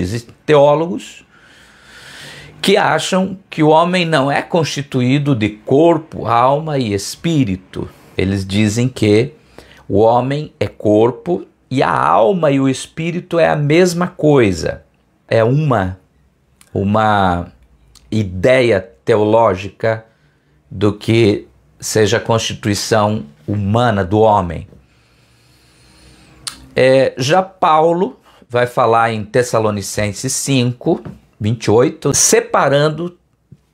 existem teólogos que acham que o homem não é constituído de corpo, alma e espírito. Eles dizem que o homem é corpo e a alma e o espírito é a mesma coisa. É uma ideia teológica do que seja a constituição humana do homem. Já Paulo vai falar em Tessalonicenses 5, 28, separando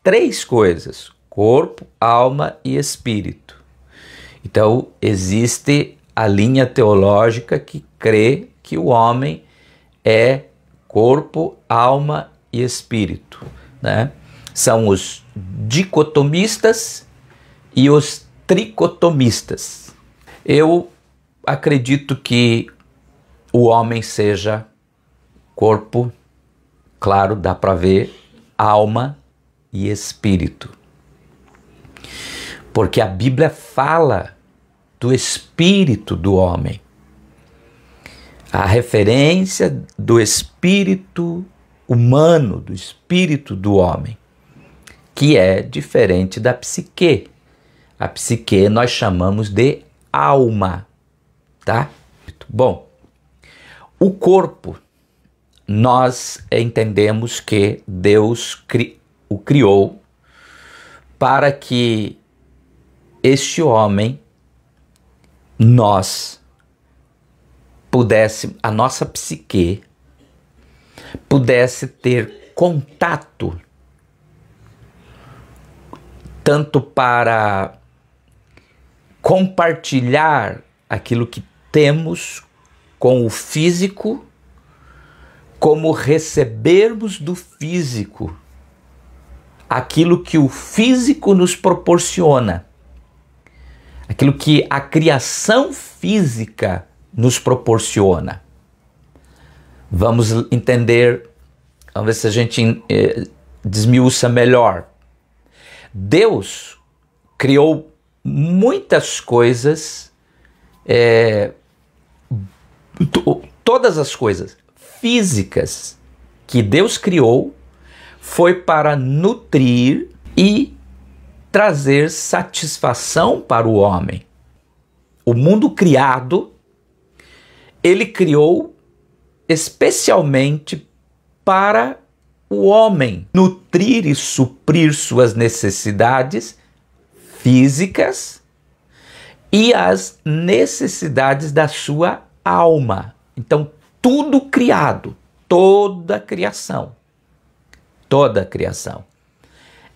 três coisas: corpo, alma e espírito. Então, existe a linha teológica que crê que o homem é corpo, alma e espírito, né? São os dicotomistas e os tricotomistas. Eu acredito que o homem seja corpo, claro, dá para ver, alma e espírito. Porque a Bíblia fala do espírito do homem. A referência do espírito humano, do espírito do homem, que é diferente da psique. A psique nós chamamos de alma, tá? Bom, o corpo, nós entendemos que Deus o criou para que este homem, a nossa psique, pudesse ter contato, tanto para compartilhar aquilo que temos com o físico, como recebermos do físico aquilo que o físico nos proporciona, aquilo que a criação física nos proporciona. Vamos entender, vamos ver se a gente desmiuça melhor. Deus criou muitas coisas, todas as coisas físicas que Deus criou foi para nutrir e trazer satisfação para o homem. O mundo criado, ele criou especialmente para o homem nutrir e suprir suas necessidades físicas e as necessidades da sua alma. Então, tudo criado, toda a criação,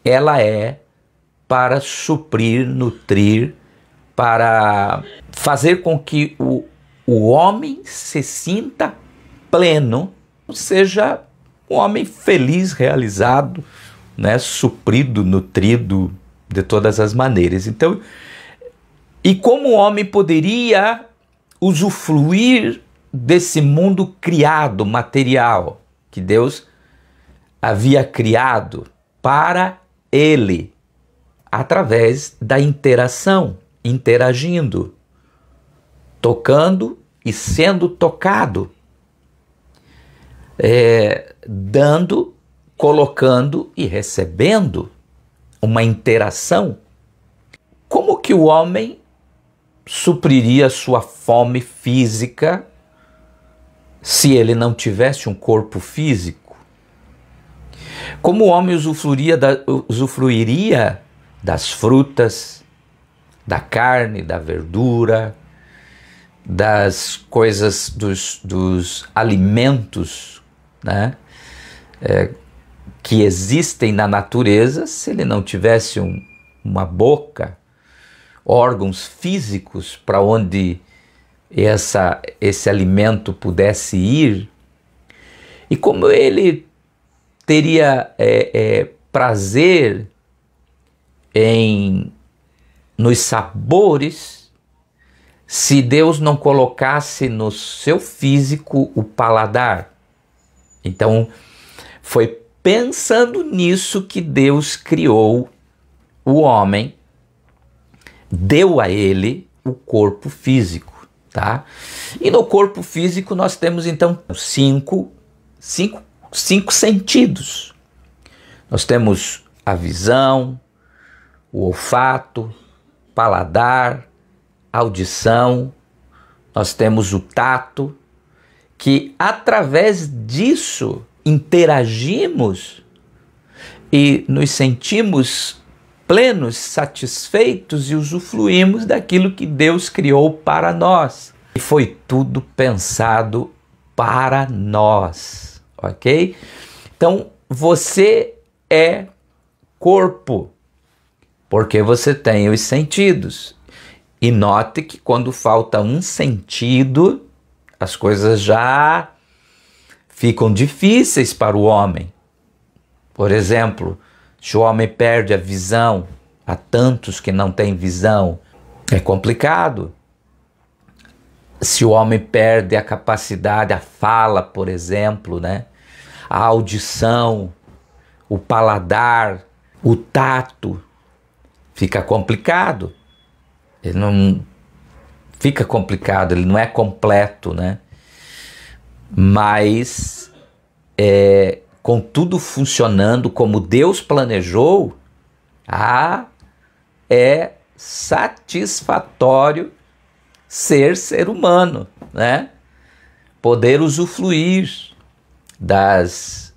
ela é para suprir, nutrir, para fazer com que o homem se sinta pleno, seja um homem feliz, realizado, né, suprido, nutrido de todas as maneiras. Então, e como o homem poderia usufruir desse mundo criado, material, que Deus havia criado para ele, através da interação, interagindo, tocando e sendo tocado, dando, colocando e recebendo uma interação. Como que o homem supriria sua fome física se ele não tivesse um corpo físico? Como o homem usufruiria das frutas, da carne, da verdura, das coisas, dos alimentos, né, que existem na natureza, se ele não tivesse uma boca, órgãos físicos para onde esse alimento pudesse ir? E como ele teria prazer nos sabores, se Deus não colocasse no seu físico o paladar? Então, foi pensando nisso que Deus criou o homem, deu a ele o corpo físico, tá? E no corpo físico nós temos então cinco 5 sentidos. Nós temos a visão, o olfato, paladar, audição, nós temos o tato, que através disso interagimos e nos sentimos plenos, satisfeitos e usufruímos daquilo que Deus criou para nós. E foi tudo pensado para nós, ok? Então, você é corpo, porque você tem os sentidos. E note que quando falta um sentido, as coisas já ficam difíceis para o homem. Por exemplo, se o homem perde a visão, há tantos que não têm visão, é complicado. Se o homem perde a capacidade, a fala, por exemplo, né? A audição, o paladar, o tato, fica complicado. Ele não fica complicado, ele não é completo, né? Mas com tudo funcionando como Deus planejou, é satisfatório ser humano, né? Poder usufruir das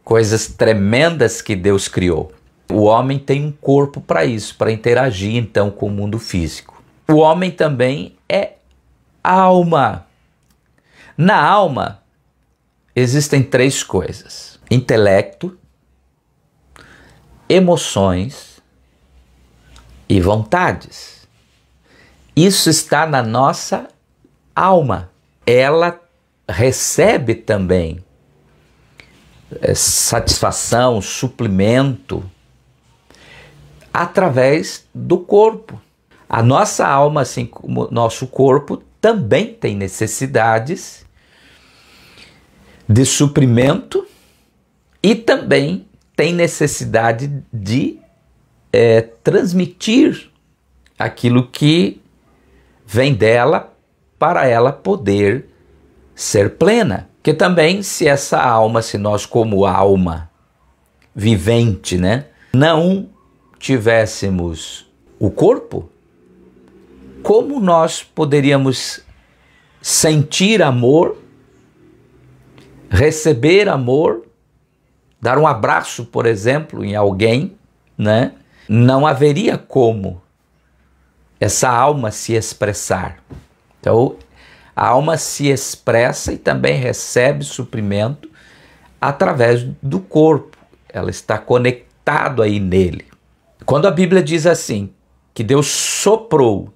coisas tremendas que Deus criou. O homem tem um corpo para isso, para interagir então com o mundo físico. O homem também é alma. Na alma existem 3 coisas: intelecto, emoções e vontades. Isso está na nossa alma. Ela recebe também satisfação, suplemento através do corpo. A nossa alma, assim como o nosso corpo, também tem necessidades de suprimento e também tem necessidade de transmitir aquilo que vem dela para ela poder ser plena. Porque também se essa alma, se nós como alma vivente, né, não tivéssemos o corpo, como nós poderíamos sentir amor, receber amor, dar um abraço, por exemplo, em alguém, né? Não haveria como essa alma se expressar. Então, a alma se expressa e também recebe suprimento através do corpo. Ela está conectada aí nele. Quando a Bíblia diz assim, que Deus soprou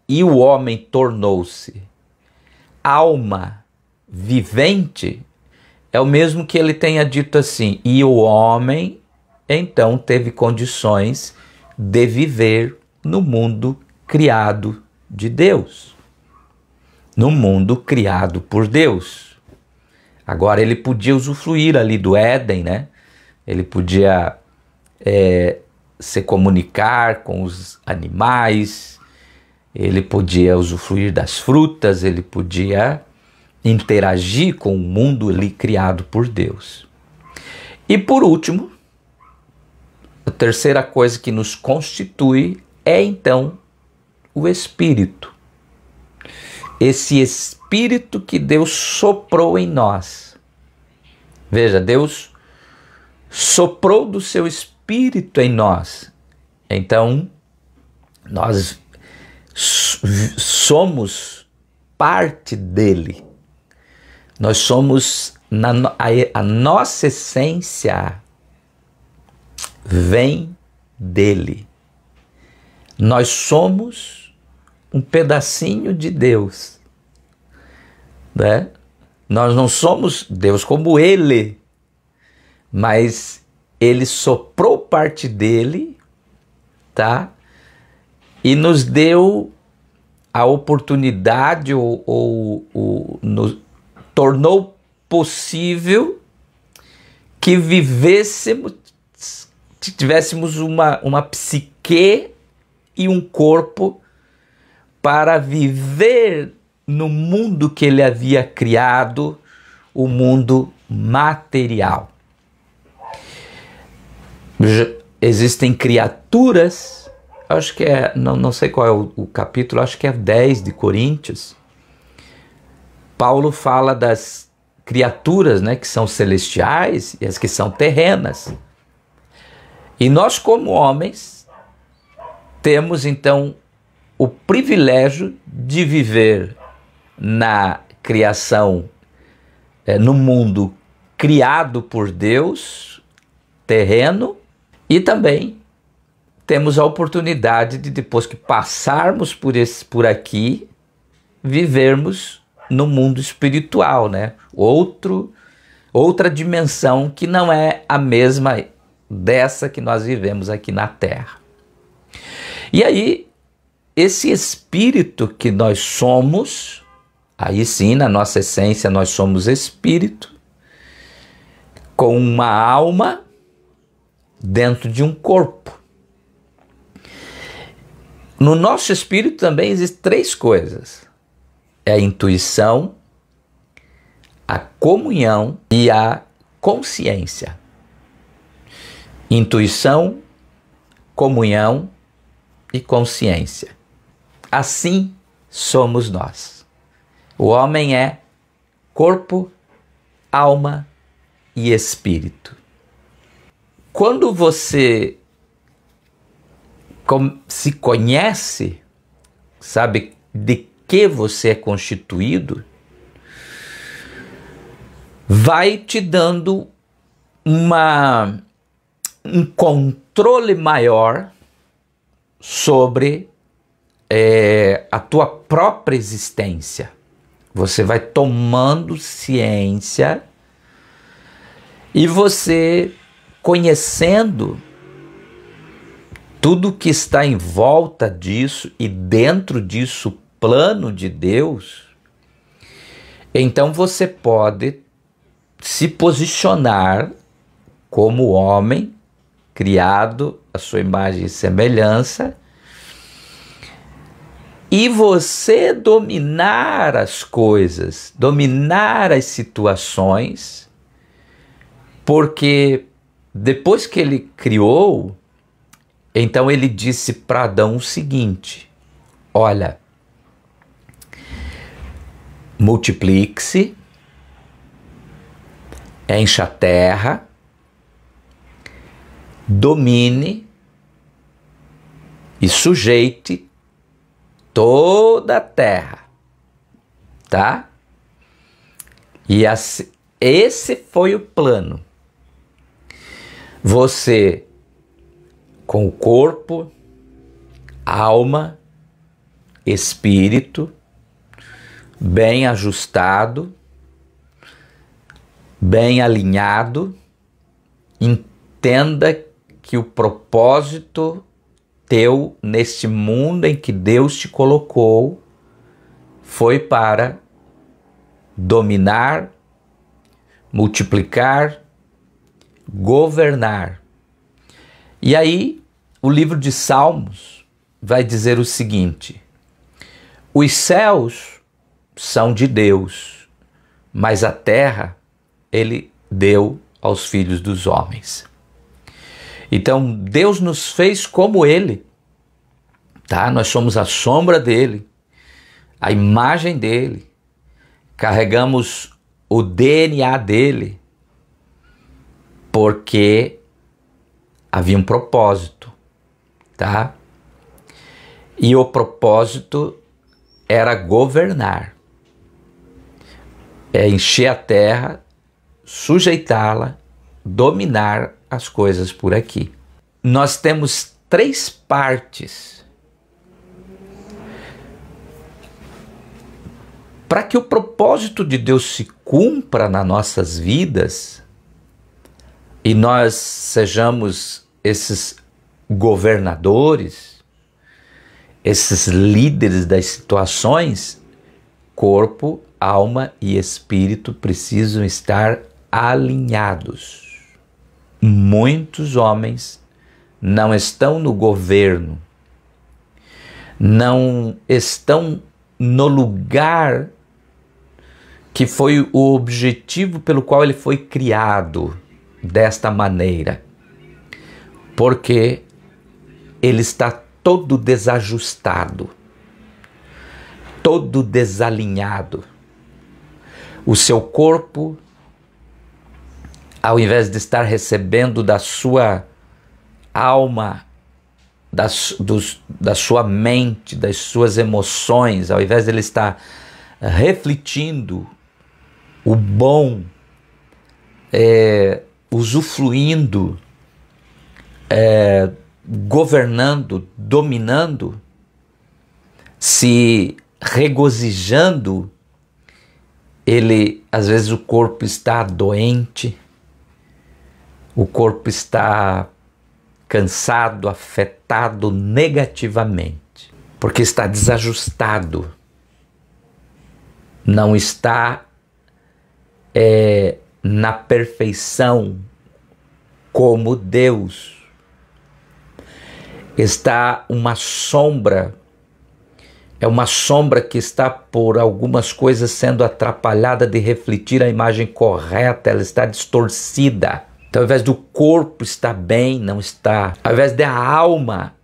e o homem tornou-se alma vivente, é o mesmo que ele tenha dito assim, e o homem então teve condições de viver no mundo criado de Deus, no mundo criado por Deus. Agora ele podia usufruir ali do Éden, né? Ele podia se comunicar com os animais, ele podia usufruir das frutas, ele podia interagir com o mundo ali criado por Deus. E por último, a terceira coisa que nos constitui é então o Espírito. Esse Espírito que Deus soprou em nós. Veja, Deus soprou do seu Espírito em nós. Então, nós somos parte dele. Nós somos, a nossa essência vem dele. Nós somos um pedacinho de Deus, né? Nós não somos Deus como ele, mas ele soprou parte dele, tá? E nos deu a oportunidade ou nos tornou possível que vivêssemos, tivéssemos uma psique e um corpo para viver no mundo que ele havia criado, o mundo material. Existem criaturas, acho que não sei qual é o capítulo, acho que é 10 de Coríntios. Paulo fala das criaturas, né, que são celestiais e as que são terrenas. E nós, como homens, temos então o privilégio de viver na criação, no mundo criado por Deus, terreno, e também temos a oportunidade de, depois que passarmos por aqui, vivermos no mundo espiritual, né? Outra dimensão que não é a mesma dessa que nós vivemos aqui na Terra. E aí, esse espírito que nós somos, aí sim, na nossa essência, nós somos espírito, com uma alma dentro de um corpo. No nosso espírito também existem 3 coisas. É a intuição, a comunhão e a consciência. Intuição, comunhão e consciência. Assim somos nós. O homem é corpo, alma e espírito. Quando você se conhece, sabe de que você é constituído, vai te dando um controle maior sobre a tua própria existência. Você vai tomando ciência e você, conhecendo tudo que está em volta disso e dentro disso, o plano de Deus, então você pode se posicionar como homem criado à sua imagem e semelhança, e você dominar as coisas, dominar as situações, porque depois que ele criou, então ele disse para Adão o seguinte: olha, multiplique-se, encha a terra, domine e sujeite toda a terra, tá? E esse foi o plano. Você, com o corpo, alma, espírito, bem ajustado, bem alinhado, entenda que o propósito teu neste mundo em que Deus te colocou foi para dominar, multiplicar, governar. E aí, o livro de Salmos vai dizer o seguinte: os céus são de Deus, mas a terra ele deu aos filhos dos homens. Então Deus nos fez como ele, tá? Nós somos a sombra dele, a imagem dele, carregamos o DNA dele, porque havia um propósito, tá? E o propósito era governar, é encher a terra, sujeitá-la, dominar as coisas por aqui. Nós temos 3 partes para que o propósito de Deus se cumpra nas nossas vidas e nós sejamos esses governadores, esses líderes das situações. Corpo, alma e espírito precisam estar alinhados. Muitos homens não estão no governo, não estão no lugar que foi o objetivo pelo qual ele foi criado desta maneira, porque ele está todo desajustado, todo desalinhado. O seu corpo, ao invés de estar recebendo da sua alma, da sua mente, das suas emoções, ao invés de ele estar refletindo o bom, usufruindo, governando, dominando, se regozijando, ele, às vezes o corpo está doente, o corpo está cansado, afetado negativamente, porque está desajustado, não está na perfeição como Deus. Está uma sombra, é uma sombra que está por algumas coisas sendo atrapalhada de refletir a imagem correta, ela está distorcida. Então, ao invés do corpo estar bem, não está. Ao invés da alma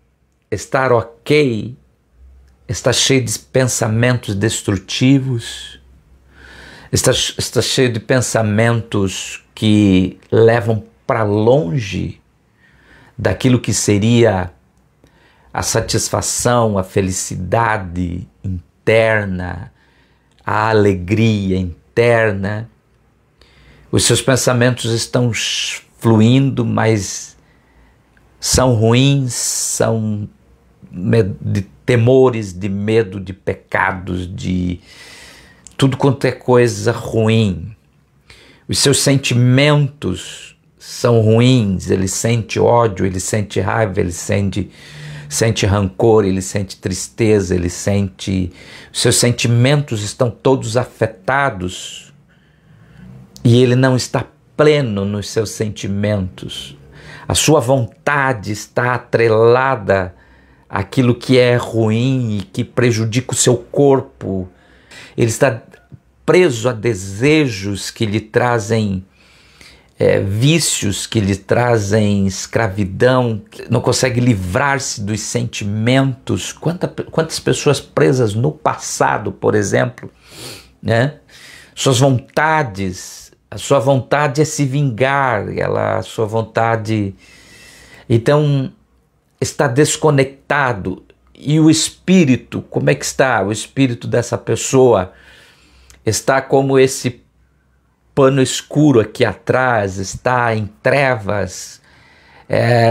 estar ok, está cheio de pensamentos destrutivos, está cheio de pensamentos que levam para longe daquilo que seria a satisfação, a felicidade interna, a alegria interna. Os seus pensamentos estão fluindo, mas são ruins, são de temores, de medo, de pecados, de tudo quanto é coisa ruim. Os seus sentimentos são ruins, ele sente ódio, ele sente raiva, ele sente rancor, ele sente tristeza, ele sente... Os seus sentimentos estão todos afetados e ele não está pleno nos seus sentimentos. A sua vontade está atrelada àquilo que é ruim e que prejudica o seu corpo. Ele está preso a desejos que lhe trazem vícios, que lhe trazem escravidão, não consegue livrar-se dos sentimentos. Quantas pessoas presas no passado, por exemplo, né? Suas vontades, a sua vontade é se vingar, a sua vontade, então, está desconectado. E o espírito, como é que está? O espírito dessa pessoa está como esse pano escuro aqui atrás, está em trevas,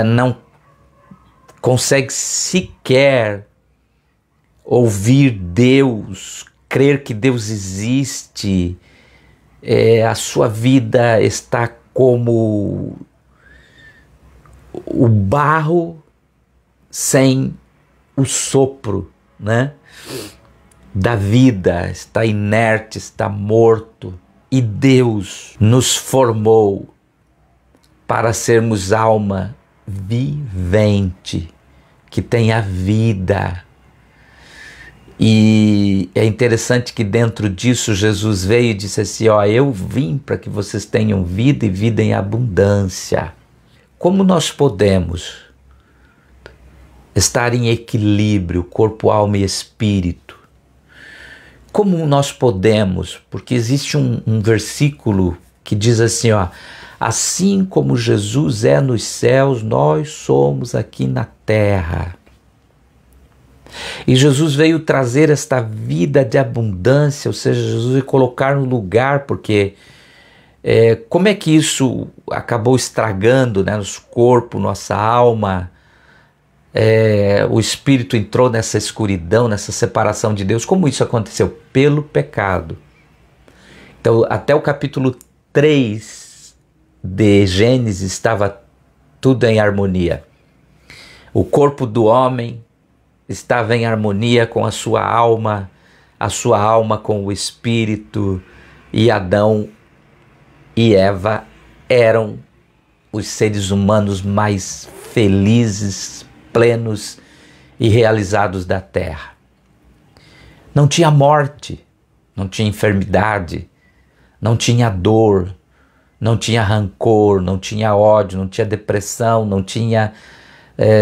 não consegue sequer ouvir Deus, crer que Deus existe. A sua vida está como o barro sem o sopro, né, da vida, está inerte, está morto. E Deus nos formou para sermos alma vivente, que tem a vida. E é interessante que dentro disso Jesus veio e disse assim, eu vim para que vocês tenham vida e vida em abundância. Como nós podemos estar em equilíbrio, corpo, alma e espírito? Como nós podemos? Porque existe um versículo que diz assim, assim como Jesus é nos céus, nós somos aqui na terra. E Jesus veio trazer esta vida de abundância, ou seja, Jesus veio colocar no lugar, porque como é que isso acabou estragando, né, nosso corpo, nossa alma? O espírito entrou nessa escuridão, nessa separação de Deus. Como isso aconteceu? Pelo pecado. Então, até o capítulo 3 de Gênesis estava tudo em harmonia. O corpo do homem estava em harmonia com a sua alma com o espírito, e Adão e Eva eram os seres humanos mais felizes, plenos e realizados da terra. Não tinha morte, não tinha enfermidade, não tinha dor, não tinha rancor, não tinha ódio, não tinha depressão, não tinha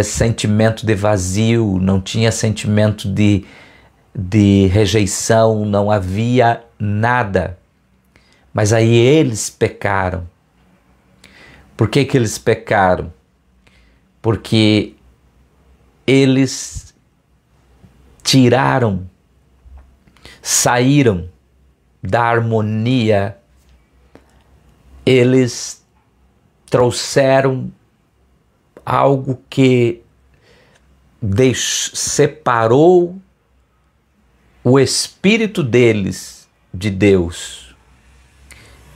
sentimento de vazio, não tinha sentimento de rejeição, não havia nada. Mas aí eles pecaram. Por que que eles pecaram? Porque eles saíram da harmonia, eles trouxeram algo que separou o espírito deles de Deus.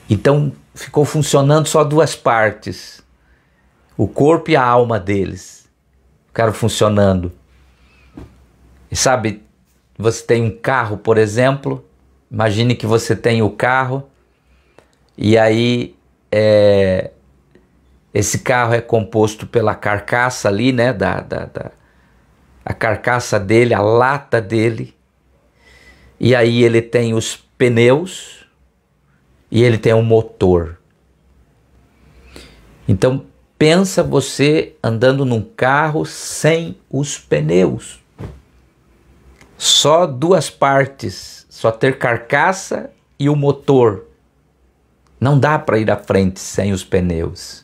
Então ficou funcionando só duas partes, o corpo e a alma deles ficaram funcionando. E sabe, você tem um carro, por exemplo, imagine que você tem o carro e aí esse carro é composto pela carcaça ali, né, a carcaça dele, a lata dele, e aí ele tem os pneus e ele tem um motor. Então pensa você andando num carro sem os pneus, só duas partes, só ter carcaça e o motor. Não dá para ir à frente sem os pneus.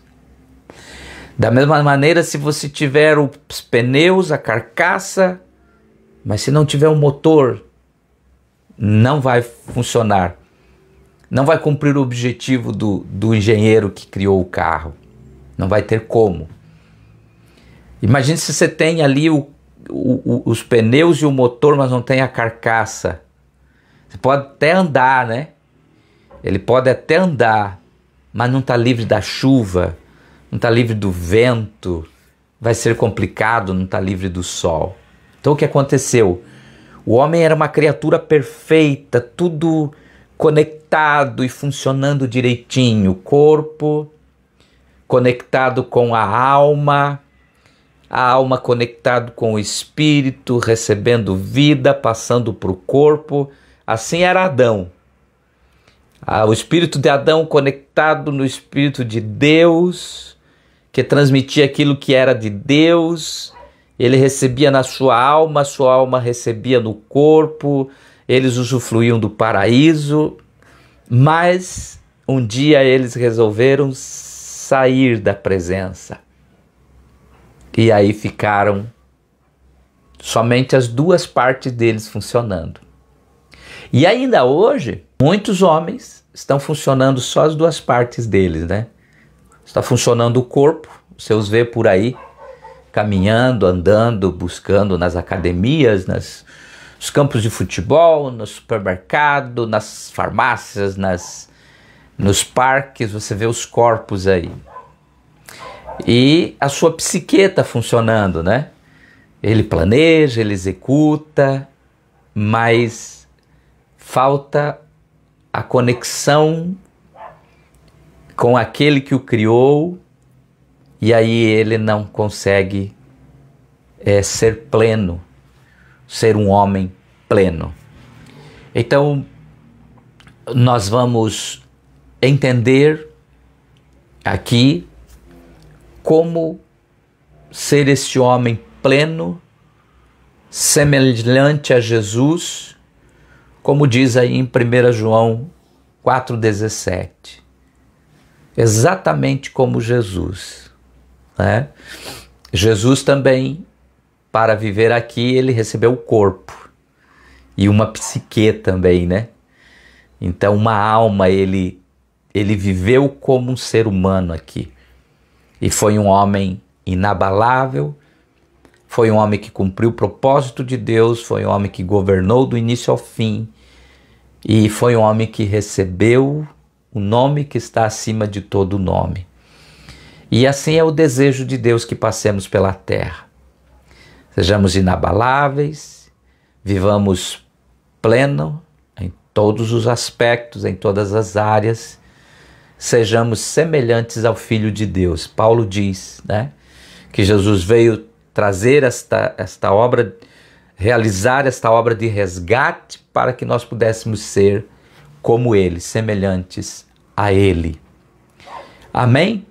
Da mesma maneira, se você tiver os pneus, a carcaça, mas se não tiver o motor, não vai funcionar. Não vai cumprir o objetivo do engenheiro que criou o carro. Não vai ter como. Imagine se você tem ali os pneus e o motor, mas não tem a carcaça. Você pode até andar, né? Ele pode até andar, mas não está livre da chuva, não está livre do vento, vai ser complicado, não está livre do sol. Então o que aconteceu? O homem era uma criatura perfeita, tudo conectado e funcionando direitinho. O corpo conectado com a alma conectado com o espírito, recebendo vida, passando para o corpo. Assim era Adão. O espírito de Adão conectado no espírito de Deus, que transmitia aquilo que era de Deus. Ele recebia na sua alma recebia no corpo, eles usufruíam do paraíso, mas um dia eles resolveram sair da presença. E aí ficaram somente as duas partes deles funcionando. E ainda hoje, muitos homens estão funcionando só as duas partes deles, né? Está funcionando o corpo, você os vê por aí, caminhando, andando, buscando nas academias, nos campos de futebol, no supermercado, nas farmácias, nos parques, você vê os corpos aí. E a sua psique está funcionando, né? Ele planeja, ele executa, mas falta a conexão com aquele que o criou, e aí ele não consegue ser pleno, ser um homem pleno. Então, nós vamos entender aqui como ser esse homem pleno, semelhante a Jesus, como diz aí em 1 João 4,17. Exatamente como Jesus, né? Jesus também, para viver aqui, ele recebeu o corpo e uma psique também, né? Então uma alma, ele viveu como um ser humano aqui. E foi um homem inabalável, foi um homem que cumpriu o propósito de Deus, foi um homem que governou do início ao fim, e foi um homem que recebeu o nome que está acima de todo nome. E assim é o desejo de Deus, que passemos pela terra. Sejamos inabaláveis, vivamos pleno em todos os aspectos, em todas as áreas, sejamos semelhantes ao Filho de Deus. Paulo diz, né, que Jesus veio trazer esta obra, realizar esta obra de resgate para que nós pudéssemos ser como ele, semelhantes a ele. Amém?